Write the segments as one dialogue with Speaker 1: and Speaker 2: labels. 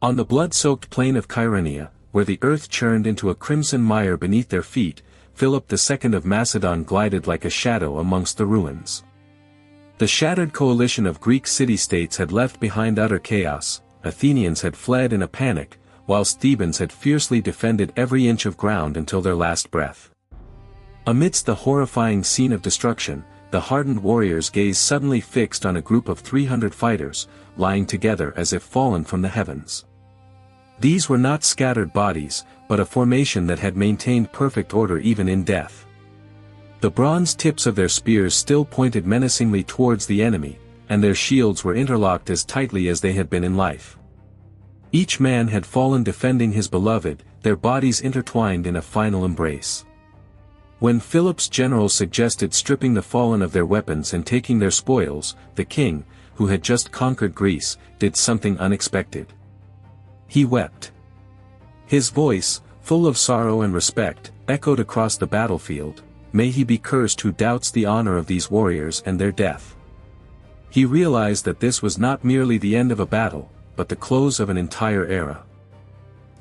Speaker 1: On the blood-soaked plain of Kyrenia, where the earth churned into a crimson mire beneath their feet, Philip II of Macedon glided like a shadow amongst the ruins. The shattered coalition of Greek city-states had left behind utter chaos, Athenians had fled in a panic, whilst Thebans had fiercely defended every inch of ground until their last breath. Amidst the horrifying scene of destruction, the hardened warriors' gaze suddenly fixed on a group of 300 fighters, lying together as if fallen from the heavens. These were not scattered bodies, but a formation that had maintained perfect order even in death. The bronze tips of their spears still pointed menacingly towards the enemy, and their shields were interlocked as tightly as they had been in life. Each man had fallen defending his beloved, their bodies intertwined in a final embrace. When Philip's generals suggested stripping the fallen of their weapons and taking their spoils, the king, who had just conquered Greece, did something unexpected. He wept. His voice, full of sorrow and respect, echoed across the battlefield, "May he be cursed who doubts the honor of these warriors and their death." He realized that this was not merely the end of a battle, but the close of an entire era.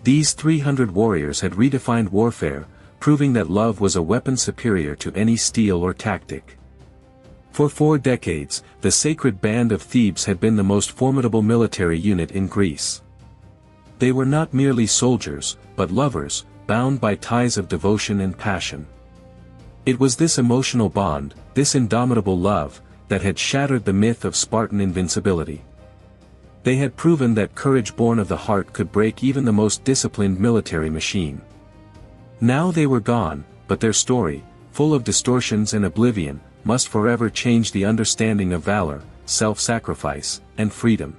Speaker 1: These 300 warriors had redefined warfare, proving that love was a weapon superior to any steel or tactic. For 4 decades, the sacred band of Thebes had been the most formidable military unit in Greece. They were not merely soldiers, but lovers, bound by ties of devotion and passion. It was this emotional bond, this indomitable love, that had shattered the myth of Spartan invincibility. They had proven that courage born of the heart could break even the most disciplined military machine. Now they were gone, but their story, full of distortions and oblivion, must forever change the understanding of valor, self-sacrifice, and freedom.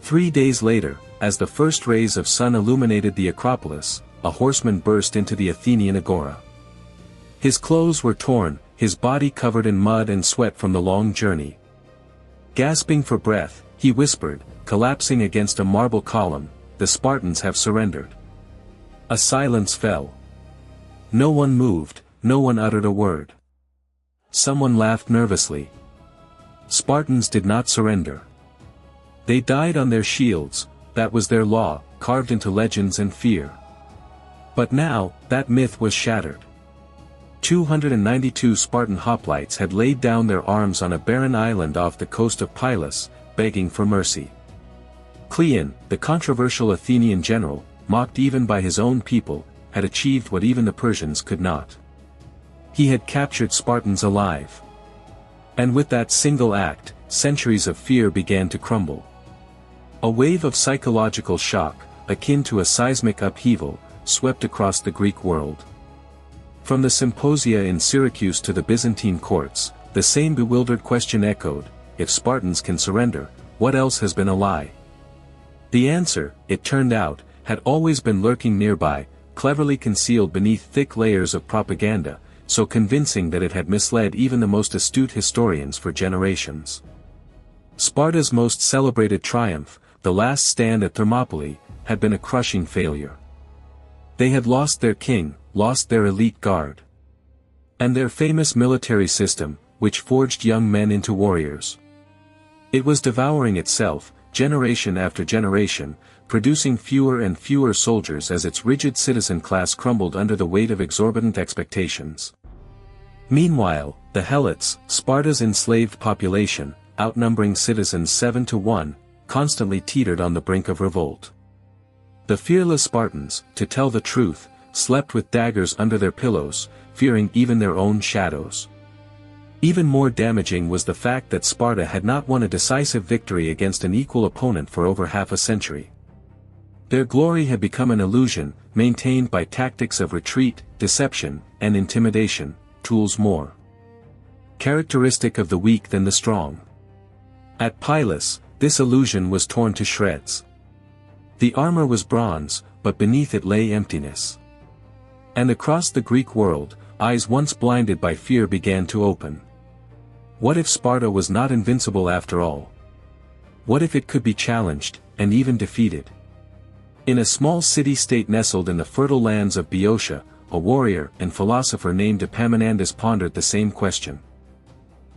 Speaker 1: 3 days later, as the first rays of sun illuminated the Acropolis, a horseman burst into the Athenian agora. His clothes were torn, his body covered in mud and sweat from the long journey. Gasping for breath, he whispered, collapsing against a marble column, "The Spartans have surrendered." A silence fell. No one moved, no one uttered a word. Someone laughed nervously. Spartans did not surrender. They died on their shields, that was their law, carved into legends and fear. But now, that myth was shattered. 292 Spartan hoplites had laid down their arms on a barren island off the coast of Pylos, begging for mercy. Cleon, the controversial Athenian general, mocked even by his own people, had achieved what even the Persians could not. He had captured Spartans alive. And with that single act, centuries of fear began to crumble. A wave of psychological shock, akin to a seismic upheaval, swept across the Greek world. From the symposia in Syracuse to the Byzantine courts, the same bewildered question echoed: if Spartans can surrender, what else has been a lie? The answer, it turned out, had always been lurking nearby, cleverly concealed beneath thick layers of propaganda, so convincing that it had misled even the most astute historians for generations. Sparta's most celebrated triumph, the last stand at Thermopylae, had been a crushing failure. They had lost their king, lost their elite guard. And their famous military system, which forged young men into warriors. It was devouring itself, generation after generation, producing fewer and fewer soldiers as its rigid citizen class crumbled under the weight of exorbitant expectations. Meanwhile, the Helots, Sparta's enslaved population, outnumbering citizens 7 to 1, constantly teetered on the brink of revolt. The fearless Spartans, to tell the truth, slept with daggers under their pillows, fearing even their own shadows. Even more damaging was the fact that Sparta had not won a decisive victory against an equal opponent for over half a century. Their glory had become an illusion, maintained by tactics of retreat, deception, and intimidation, tools more characteristic of the weak than the strong. At Pylos, this illusion was torn to shreds. The armor was bronze, but beneath it lay emptiness. And across the Greek world, eyes once blinded by fear began to open. What if Sparta was not invincible after all? What if it could be challenged, and even defeated? In a small city-state nestled in the fertile lands of Boeotia, a warrior and philosopher named Epaminondas pondered the same question.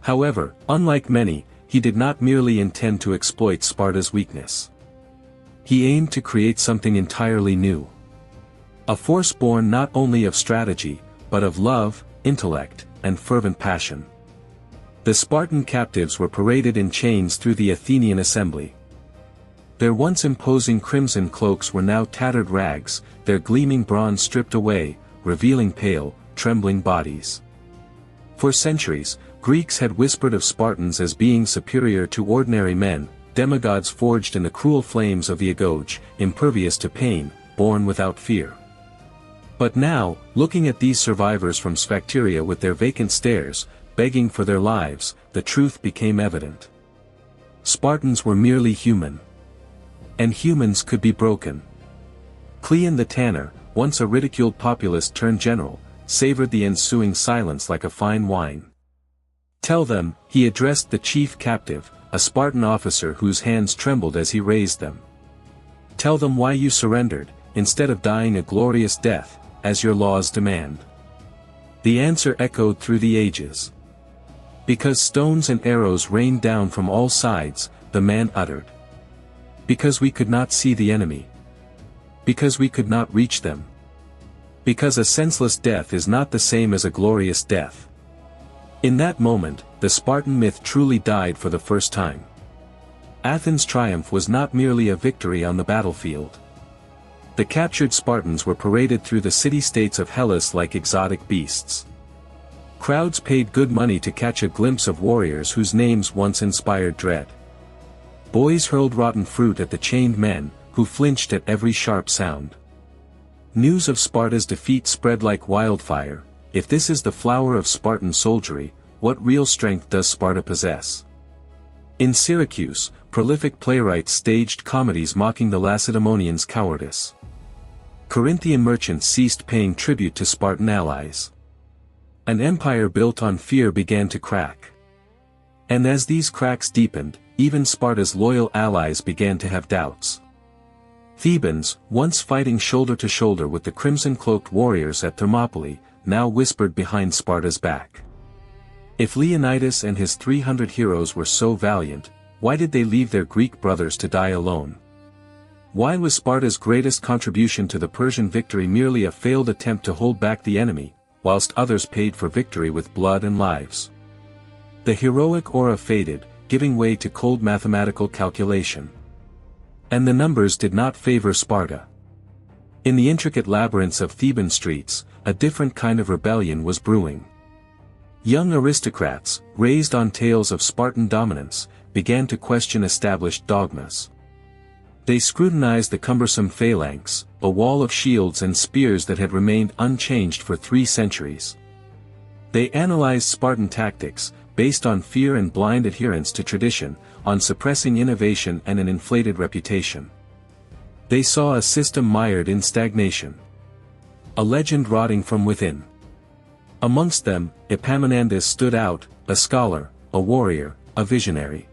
Speaker 1: However, unlike many, he did not merely intend to exploit Sparta's weakness. He aimed to create something entirely new. A force born not only of strategy, but of love, intellect, and fervent passion. The Spartan captives were paraded in chains through the Athenian assembly. Their once imposing crimson cloaks were now tattered rags, their gleaming bronze stripped away, revealing pale, trembling bodies. For centuries, Greeks had whispered of Spartans as being superior to ordinary men, demigods forged in the cruel flames of the agoge, impervious to pain, born without fear. But now, looking at these survivors from Sphacteria with their vacant stares, begging for their lives, the truth became evident. Spartans were merely human. And humans could be broken. Cleon the tanner, once a ridiculed populist turned general, savored the ensuing silence like a fine wine. "Tell them," he addressed the chief captive, a Spartan officer whose hands trembled as he raised them. "Tell them why you surrendered, instead of dying a glorious death, as your laws demand." The answer echoed through the ages. "Because stones and arrows rained down from all sides," the man uttered. "Because we could not see the enemy. Because we could not reach them. Because a senseless death is not the same as a glorious death." In that moment, the Spartan myth truly died for the first time. Athens' triumph was not merely a victory on the battlefield. The captured Spartans were paraded through the city-states of Hellas like exotic beasts. Crowds paid good money to catch a glimpse of warriors whose names once inspired dread. Boys hurled rotten fruit at the chained men, who flinched at every sharp sound. News of Sparta's defeat spread like wildfire. If this is the flower of Spartan soldiery, what real strength does Sparta possess? In Syracuse, prolific playwrights staged comedies mocking the Lacedaemonians' cowardice. Corinthian merchants ceased paying tribute to Spartan allies. An empire built on fear began to crack. And as these cracks deepened, even Sparta's loyal allies began to have doubts. Thebans, once fighting shoulder to shoulder with the crimson-cloaked warriors at Thermopylae, now whispered behind Sparta's back. If Leonidas and his 300 heroes were so valiant, why did they leave their Greek brothers to die alone? Why was Sparta's greatest contribution to the Persian victory merely a failed attempt to hold back the enemy, whilst others paid for victory with blood and lives? The heroic aura faded, giving way to cold mathematical calculation. And the numbers did not favor Sparta. In the intricate labyrinths of Theban streets, a different kind of rebellion was brewing. Young aristocrats, raised on tales of Spartan dominance, began to question established dogmas. They scrutinized the cumbersome phalanx, a wall of shields and spears that had remained unchanged for 3 centuries. They analyzed Spartan tactics, based on fear and blind adherence to tradition, on suppressing innovation and an inflated reputation. They saw a system mired in stagnation. A legend rotting from within. Amongst them, Epaminondas stood out, a scholar, a warrior, a visionary.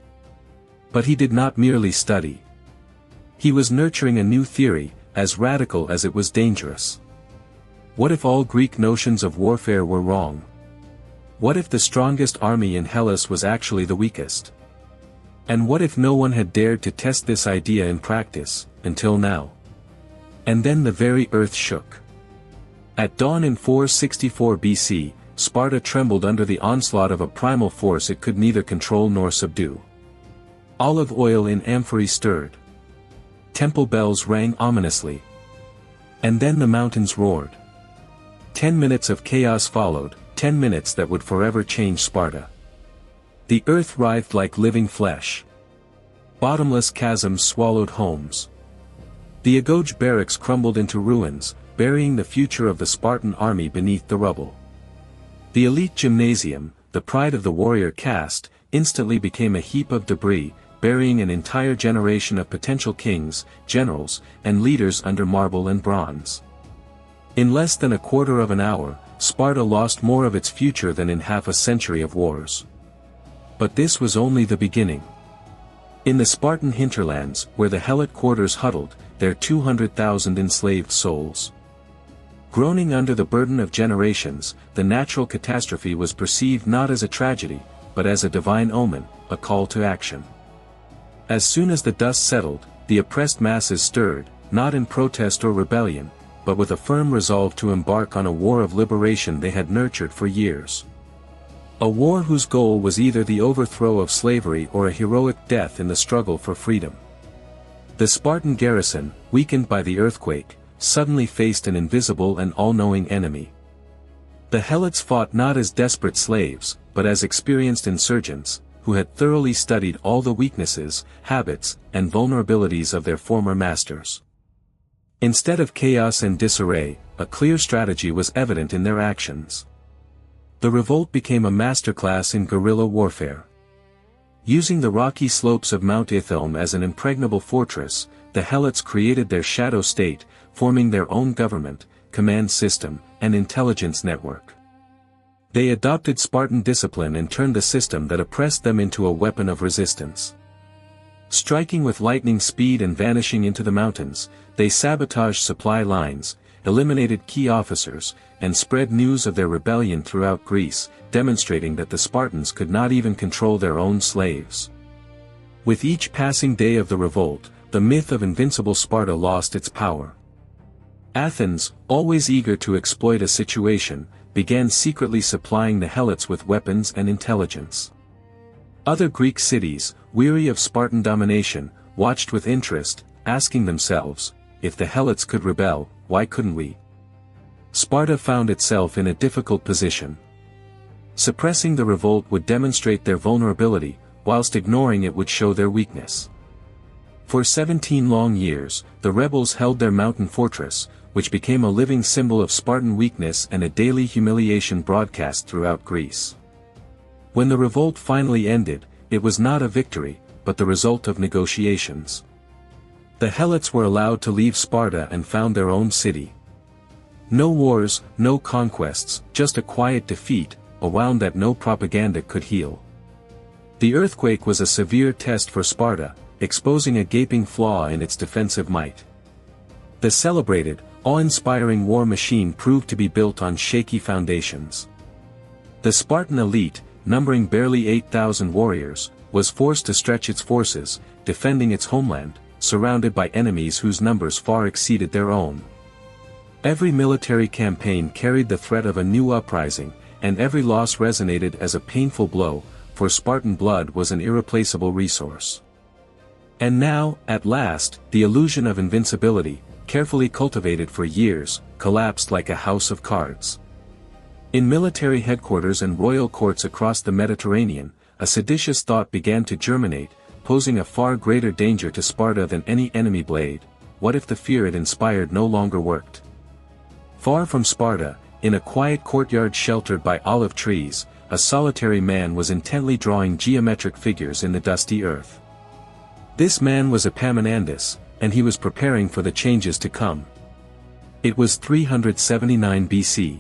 Speaker 1: But he did not merely study. He was nurturing a new theory, as radical as it was dangerous. What if all Greek notions of warfare were wrong? What if the strongest army in Hellas was actually the weakest? And what if no one had dared to test this idea in practice, until now? And then the very earth shook. At dawn in 464 BC, Sparta trembled under the onslaught of a primal force it could neither control nor subdue. Olive oil in amphorae stirred. Temple bells rang ominously. And then the mountains roared. 10 minutes of chaos followed, 10 minutes that would forever change Sparta. The earth writhed like living flesh. Bottomless chasms swallowed homes. The Agoge barracks crumbled into ruins, burying the future of the Spartan army beneath the rubble. The elite gymnasium, the pride of the warrior caste, instantly became a heap of debris, burying an entire generation of potential kings, generals, and leaders under marble and bronze. In less than a quarter of an hour, Sparta lost more of its future than in half a century of wars. But this was only the beginning. In the Spartan hinterlands, where the Helot quarters huddled, their 200,000 enslaved souls. Groaning under the burden of generations, the natural catastrophe was perceived not as a tragedy, but as a divine omen, a call to action. As soon as the dust settled, the oppressed masses stirred, not in protest or rebellion, but with a firm resolve to embark on a war of liberation they had nurtured for years. A war whose goal was either the overthrow of slavery or a heroic death in the struggle for freedom. The Spartan garrison, weakened by the earthquake, suddenly faced an invisible and all-knowing enemy. The Helots fought not as desperate slaves, but as experienced insurgents, who had thoroughly studied all the weaknesses, habits, and vulnerabilities of their former masters. Instead of chaos and disarray, a clear strategy was evident in their actions. The revolt became a masterclass in guerrilla warfare. Using the rocky slopes of Mount Ithilme as an impregnable fortress, the Helots created their shadow state, forming their own government, command system, and intelligence network. They adopted Spartan discipline and turned the system that oppressed them into a weapon of resistance. Striking with lightning speed and vanishing into the mountains, they sabotaged supply lines, eliminated key officers, and spread news of their rebellion throughout Greece, demonstrating that the Spartans could not even control their own slaves. With each passing day of the revolt, the myth of invincible Sparta lost its power. Athens, always eager to exploit a situation, began secretly supplying the Helots with weapons and intelligence. Other Greek cities, weary of Spartan domination, watched with interest, asking themselves, if the Helots could rebel, why couldn't we? Sparta found itself in a difficult position. Suppressing the revolt would demonstrate their vulnerability, whilst ignoring it would show their weakness. For 17 long years, the rebels held their mountain fortress, which became a living symbol of Spartan weakness and a daily humiliation broadcast throughout Greece. When the revolt finally ended, it was not a victory, but the result of negotiations. The Helots were allowed to leave Sparta and found their own city. No wars, no conquests, just a quiet defeat, a wound that no propaganda could heal. The earthquake was a severe test for Sparta, exposing a gaping flaw in its defensive might. The celebrated, awe-inspiring war machine proved to be built on shaky foundations. The Spartan elite, numbering barely 8,000 warriors, was forced to stretch its forces, defending its homeland, surrounded by enemies whose numbers far exceeded their own. Every military campaign carried the threat of a new uprising, and every loss resonated as a painful blow, for Spartan blood was an irreplaceable resource. And now, at last, the illusion of invincibility, carefully cultivated for years, collapsed like a house of cards. In military headquarters and royal courts across the Mediterranean, a seditious thought began to germinate, posing a far greater danger to Sparta than any enemy blade. What if the fear it inspired no longer worked? Far from Sparta, in a quiet courtyard sheltered by olive trees, a solitary man was intently drawing geometric figures in the dusty earth. This man was Epaminondas, and he was preparing for the changes to come. It was 379 BC.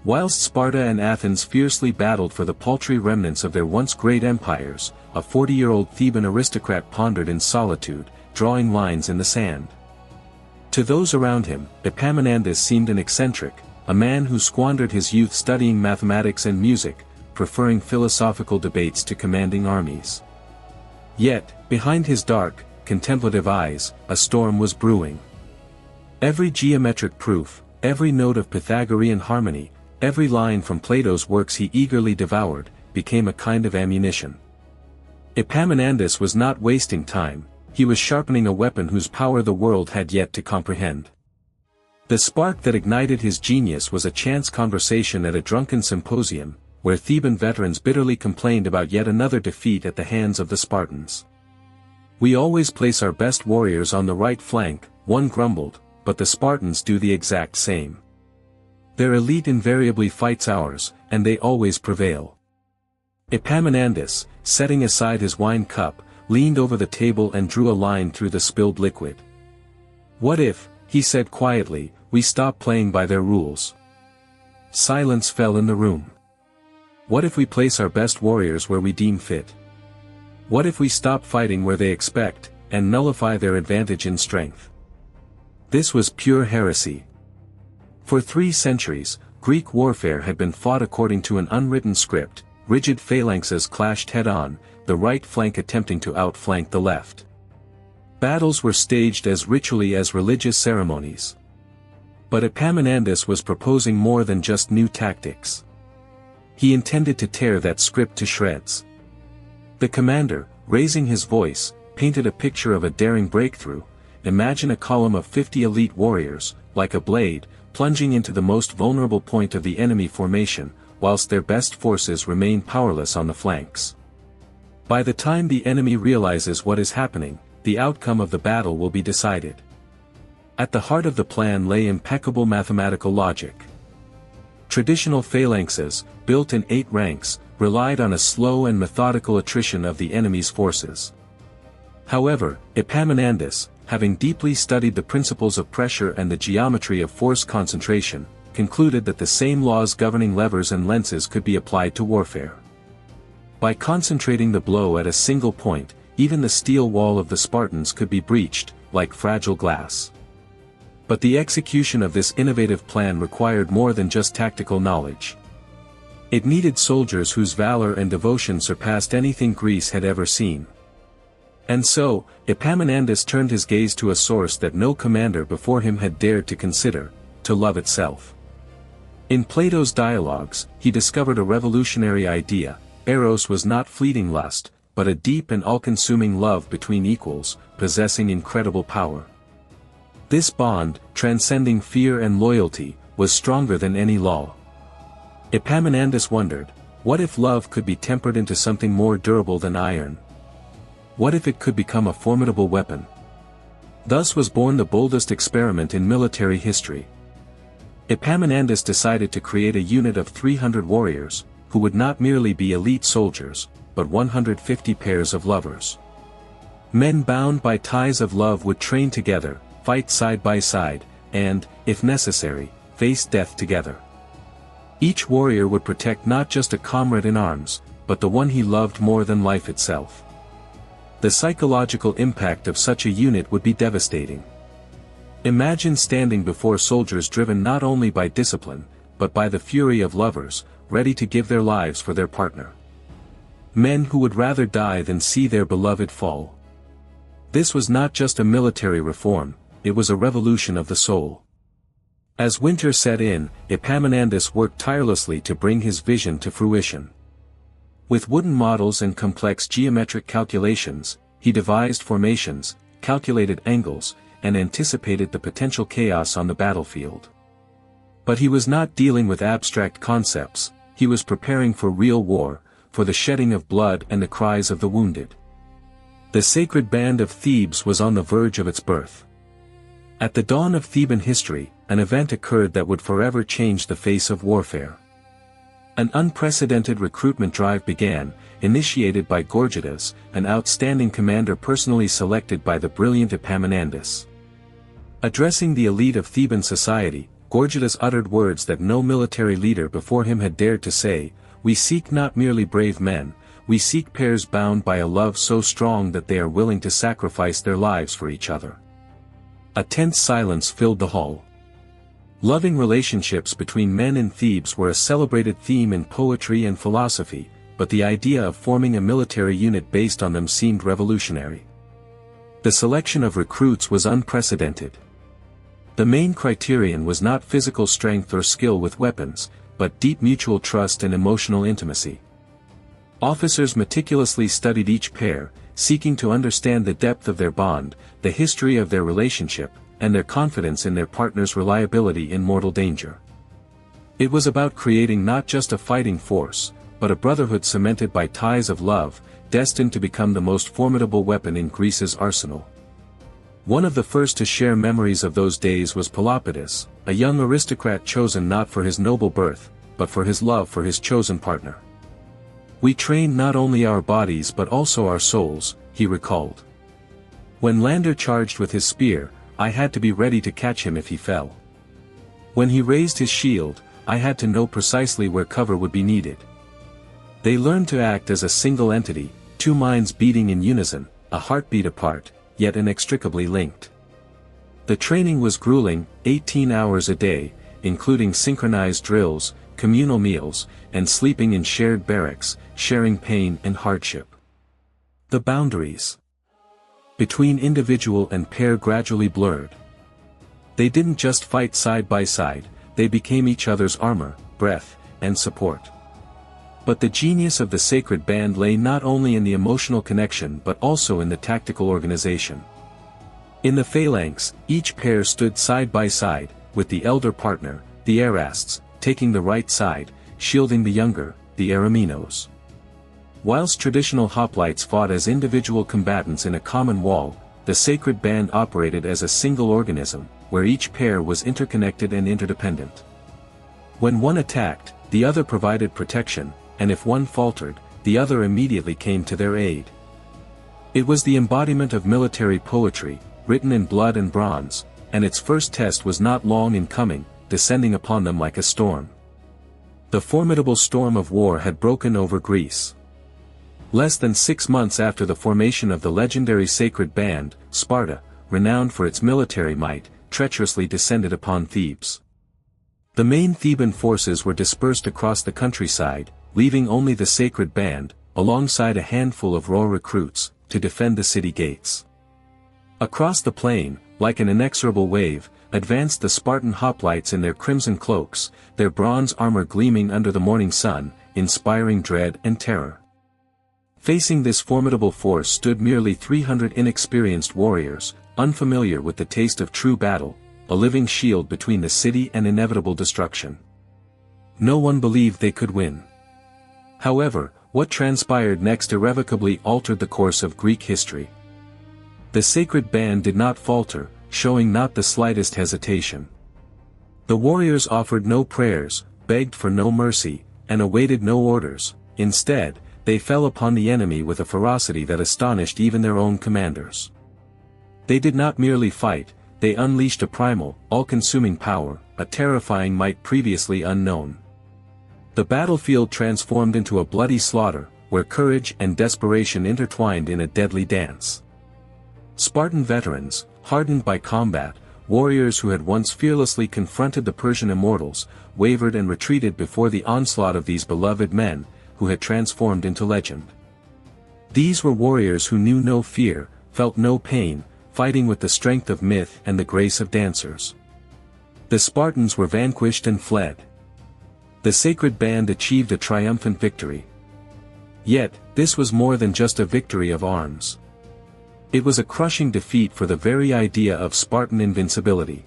Speaker 1: Whilst Sparta and Athens fiercely battled for the paltry remnants of their once great empires, a 40-year-old Theban aristocrat pondered in solitude, drawing lines in the sand. To those around him, Epaminondas seemed an eccentric, a man who squandered his youth studying mathematics and music, preferring philosophical debates to commanding armies. Yet, behind his dark, contemplative eyes, a storm was brewing. Every geometric proof, every note of Pythagorean harmony, every line from Plato's works he eagerly devoured, became a kind of ammunition. Epaminondas was not wasting time, he was sharpening a weapon whose power the world had yet to comprehend. The spark that ignited his genius was a chance conversation at a drunken symposium, where Theban veterans bitterly complained about yet another defeat at the hands of the Spartans. "We always place our best warriors on the right flank," one grumbled, "but the Spartans do the exact same. Their elite invariably fights ours, and they always prevail." Epaminondas, setting aside his wine cup, leaned over the table and drew a line through the spilled liquid. "What if," he said quietly, "we stop playing by their rules?" Silence fell in the room. "What if we place our best warriors where we deem fit? What if we stop fighting where they expect, and nullify their advantage in strength?" This was pure heresy. For 3 centuries, Greek warfare had been fought according to an unwritten script. Rigid phalanxes clashed head-on, the right flank attempting to outflank the left. Battles were staged as ritually as religious ceremonies. But Epaminondas was proposing more than just new tactics. He intended to tear that script to shreds. The commander, raising his voice, painted a picture of a daring breakthrough. Imagine a column of 50 elite warriors, like a blade, plunging into the most vulnerable point of the enemy formation, whilst their best forces remain powerless on the flanks. By the time the enemy realizes what is happening, the outcome of the battle will be decided. At the heart of the plan lay impeccable mathematical logic. Traditional phalanxes, built in 8 ranks, relied on a slow and methodical attrition of the enemy's forces. However, Epaminondas, having deeply studied the principles of pressure and the geometry of force concentration, concluded that the same laws governing levers and lenses could be applied to warfare. By concentrating the blow at a single point, even the steel wall of the Spartans could be breached, like fragile glass. But the execution of this innovative plan required more than just tactical knowledge. It needed soldiers whose valor and devotion surpassed anything Greece had ever seen. And so, Epaminondas turned his gaze to a source that no commander before him had dared to consider, to love itself. In Plato's dialogues, he discovered a revolutionary idea: eros was not fleeting lust, but a deep and all-consuming love between equals, possessing incredible power. This bond, transcending fear and loyalty, was stronger than any law. Epaminondas wondered, what if love could be tempered into something more durable than iron? What if it could become a formidable weapon? Thus was born the boldest experiment in military history. Epaminondas decided to create a unit of 300 warriors, who would not merely be elite soldiers, but 150 pairs of lovers. Men bound by ties of love would train together, fight side by side, and, if necessary, face death together. Each warrior would protect not just a comrade in arms, but the one he loved more than life itself. The psychological impact of such a unit would be devastating. Imagine standing before soldiers driven not only by discipline, but by the fury of lovers, ready to give their lives for their partner. Men who would rather die than see their beloved fall. This was not just a military reform, it was a revolution of the soul. As winter set in, Epaminondas worked tirelessly to bring his vision to fruition. With wooden models and complex geometric calculations, he devised formations, calculated angles, and anticipated the potential chaos on the battlefield. But he was not dealing with abstract concepts, he was preparing for real war, for the shedding of blood and the cries of the wounded. The sacred band of Thebes was on the verge of its birth. At the dawn of Theban history, an event occurred that would forever change the face of warfare. An unprecedented recruitment drive began, initiated by Gorgidas, an outstanding commander personally selected by the brilliant Epaminondas. Addressing the elite of Theban society, Gorgidas uttered words that no military leader before him had dared to say: "We seek not merely brave men, we seek pairs bound by a love so strong that they are willing to sacrifice their lives for each other." A tense silence filled the hall. Loving relationships between men in Thebes were a celebrated theme in poetry and philosophy, but the idea of forming a military unit based on them seemed revolutionary. The selection of recruits was unprecedented. The main criterion was not physical strength or skill with weapons, but deep mutual trust and emotional intimacy. Officers meticulously studied each pair, seeking to understand the depth of their bond, the history of their relationship, and their confidence in their partner's reliability in mortal danger. It was about creating not just a fighting force, but a brotherhood cemented by ties of love, destined to become the most formidable weapon in Greece's arsenal. One of the first to share memories of those days was Pelopidas, a young aristocrat chosen not for his noble birth, but for his love for his chosen partner. "We train not only our bodies but also our souls," he recalled. "When Lander charged with his spear, I had to be ready to catch him if he fell. When he raised his shield, I had to know precisely where cover would be needed." They learned to act as a single entity, two minds beating in unison, a heartbeat apart, yet inextricably linked. The training was grueling, 18 hours a day, including synchronized drills, communal meals, and sleeping in shared barracks, sharing pain and hardship. The boundaries. between individual and pair gradually blurred. They didn't just fight side by side, they became each other's armor, breath, and support. But the genius of the sacred band lay not only in the emotional connection but also in the tactical organization. In the phalanx, each pair stood side by side, with the elder partner, the Erasts, taking the right side, shielding the younger, the Ereminos. Whilst traditional hoplites fought as individual combatants in a common wall, the sacred band operated as a single organism, where each pair was interconnected and interdependent. When one attacked, the other provided protection, and if one faltered, the other immediately came to their aid. It was the embodiment of military poetry, written in blood and bronze, and its first test was not long in coming, descending upon them like a storm. The formidable storm of war had broken over Greece. Less than 6 months after the formation of the legendary sacred band, Sparta, renowned for its military might, treacherously descended upon Thebes. The main Theban forces were dispersed across the countryside, leaving only the sacred band, alongside a handful of raw recruits, to defend the city gates. Across the plain, like an inexorable wave, advanced the Spartan hoplites in their crimson cloaks, their bronze armor gleaming under the morning sun, inspiring dread and terror. Facing this formidable force stood merely 300 inexperienced warriors, unfamiliar with the taste of true battle, a living shield between the city and inevitable destruction. No one believed they could win. However, what transpired next irrevocably altered the course of Greek history. The sacred band did not falter, showing not the slightest hesitation. The warriors offered no prayers, begged for no mercy, and awaited no orders. Instead, they fell upon the enemy with a ferocity that astonished even their own commanders. They did not merely fight, they unleashed a primal, all-consuming power, a terrifying might previously unknown. The battlefield transformed into a bloody slaughter, where courage and desperation intertwined in a deadly dance. Spartan veterans, hardened by combat, warriors who had once fearlessly confronted the Persian immortals, wavered and retreated before the onslaught of these beloved men, who had transformed into legend. These were warriors who knew no fear, felt no pain, fighting with the strength of myth and the grace of dancers. The Spartans were vanquished and fled. The sacred band achieved a triumphant victory. Yet, this was more than just a victory of arms. It was a crushing defeat for the very idea of Spartan invincibility.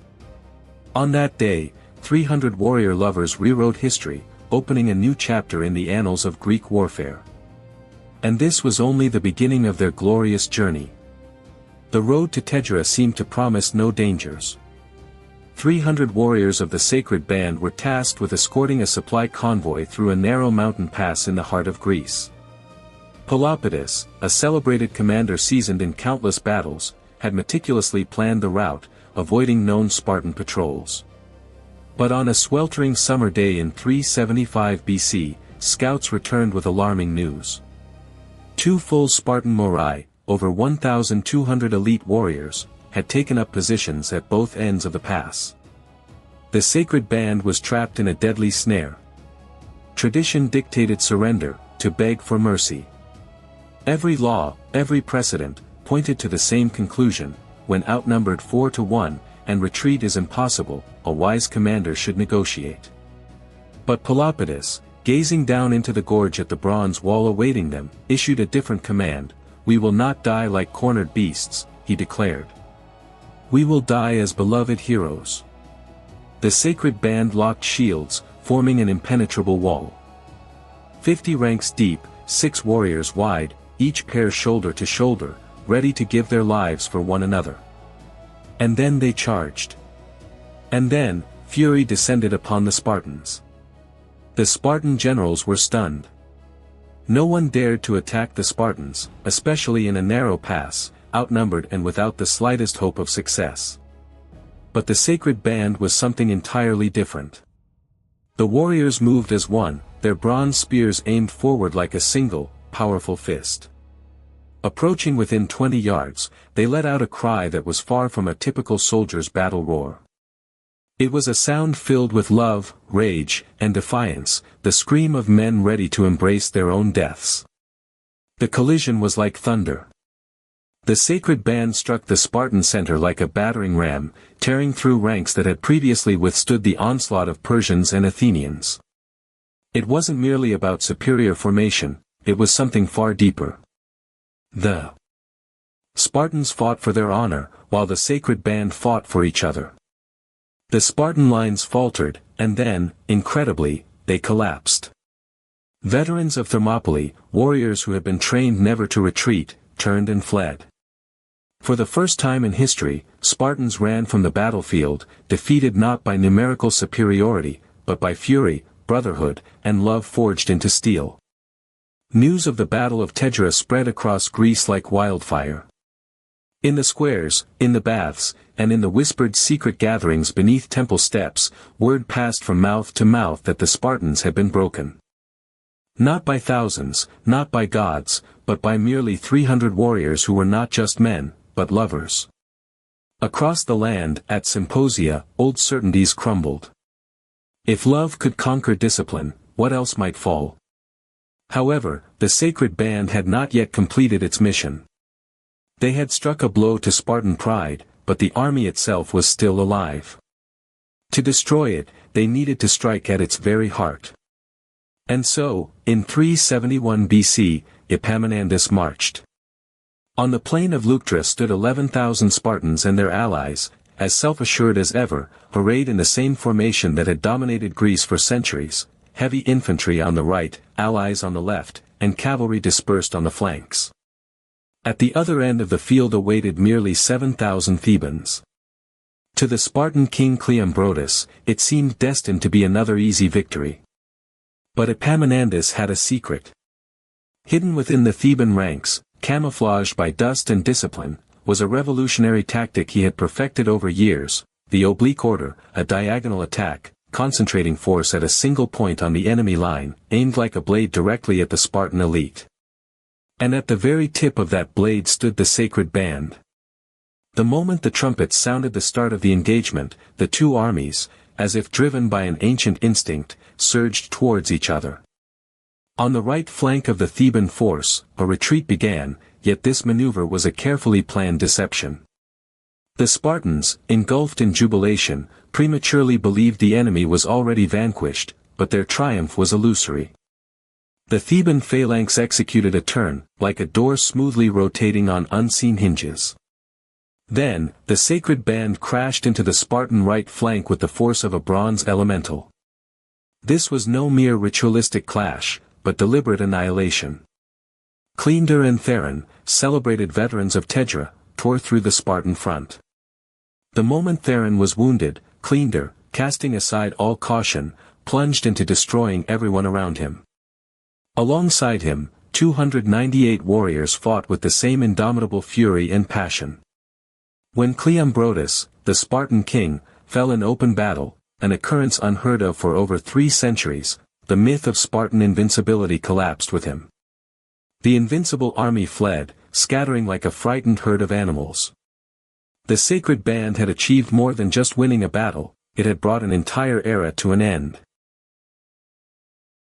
Speaker 1: On that day, 300 warrior lovers rewrote history, opening a new chapter in the annals of Greek warfare. And this was only the beginning of their glorious journey. The road to Tegea seemed to promise no dangers. 300 warriors of the sacred band were tasked with escorting a supply convoy through a narrow mountain pass in the heart of Greece. Pelopidas, a celebrated commander seasoned in countless battles, had meticulously planned the route, avoiding known Spartan patrols. But on a sweltering summer day in 375 BC, scouts returned with alarming news. 2 full Spartan morai, over 1,200 elite warriors, had taken up positions at both ends of the pass. The sacred band was trapped in a deadly snare. Tradition dictated surrender, to beg for mercy. Every law, every precedent, pointed to the same conclusion: when outnumbered 4-1, and retreat is impossible, a wise commander should negotiate. But Pelopidas, gazing down into the gorge at the bronze wall awaiting them, issued a different command: "We will not die like cornered beasts," he declared. "We will die as beloved heroes." The sacred band locked shields, forming an impenetrable wall. 50 ranks deep, 6 warriors wide, each pair shoulder to shoulder, ready to give their lives for one another. And then they charged. And then, fury descended upon the Spartans. The Spartan generals were stunned. No one dared to attack the Spartans, especially in a narrow pass, outnumbered and without the slightest hope of success. But the sacred band was something entirely different. The warriors moved as one, their bronze spears aimed forward like a single, powerful fist. Approaching within 20 yards, they let out a cry that was far from a typical soldier's battle roar. It was a sound filled with love, rage, and defiance, the scream of men ready to embrace their own deaths. The collision was like thunder. The sacred band struck the Spartan center like a battering ram, tearing through ranks that had previously withstood the onslaught of Persians and Athenians. It wasn't merely about superior formation, it was something far deeper. The Spartans fought for their honor, while the sacred band fought for each other. The Spartan lines faltered, and then, incredibly, they collapsed. Veterans of Thermopylae, warriors who had been trained never to retreat, turned and fled. For the first time in history, Spartans ran from the battlefield, defeated not by numerical superiority, but by fury, brotherhood, and love forged into steel. News of the Battle of Tegyra spread across Greece like wildfire. In the squares, in the baths, and in the whispered secret gatherings beneath temple steps, word passed from mouth to mouth that the Spartans had been broken. Not by thousands, not by gods, but by merely 300 warriors who were not just men, but lovers. Across the land, at symposia, old certainties crumbled. If love could conquer discipline, what else might fall? However, the sacred band had not yet completed its mission. They had struck a blow to Spartan pride, but the army itself was still alive. To destroy it, they needed to strike at its very heart. And so, in 371 BC, Epaminondas marched. On the plain of Leuctra stood 11,000 Spartans and their allies, as self-assured as ever, arrayed in the same formation that had dominated Greece for centuries, heavy infantry on the right, allies on the left, and cavalry dispersed on the flanks. At the other end of the field awaited merely 7,000 Thebans. To the Spartan king Cleombrotus, it seemed destined to be another easy victory. But Epaminondas had a secret. Hidden within the Theban ranks, camouflaged by dust and discipline, was a revolutionary tactic he had perfected over years, the oblique order, a diagonal attack, concentrating force at a single point on the enemy line, aimed like a blade directly at the Spartan elite. And at the very tip of that blade stood the sacred band. The moment the trumpets sounded the start of the engagement, the two armies, as if driven by an ancient instinct, surged towards each other. On the right flank of the Theban force, a retreat began, yet this maneuver was a carefully planned deception. The Spartans, engulfed in jubilation, prematurely believed the enemy was already vanquished, but their triumph was illusory. The Theban phalanx executed a turn, like a door smoothly rotating on unseen hinges. Then, the sacred band crashed into the Spartan right flank with the force of a bronze elemental. This was no mere ritualistic clash, but deliberate annihilation. Cleander and Theron, celebrated veterans of Tegyra, tore through the Spartan front. The moment Theron was wounded, Cleander, casting aside all caution, plunged into destroying everyone around him. Alongside him, 298 warriors fought with the same indomitable fury and passion. When Cleombrotus, the Spartan king, fell in open battle, an occurrence unheard of for over 3 centuries, the myth of Spartan invincibility collapsed with him. The invincible army fled, scattering like a frightened herd of animals. The sacred band had achieved more than just winning a battle, it had brought an entire era to an end.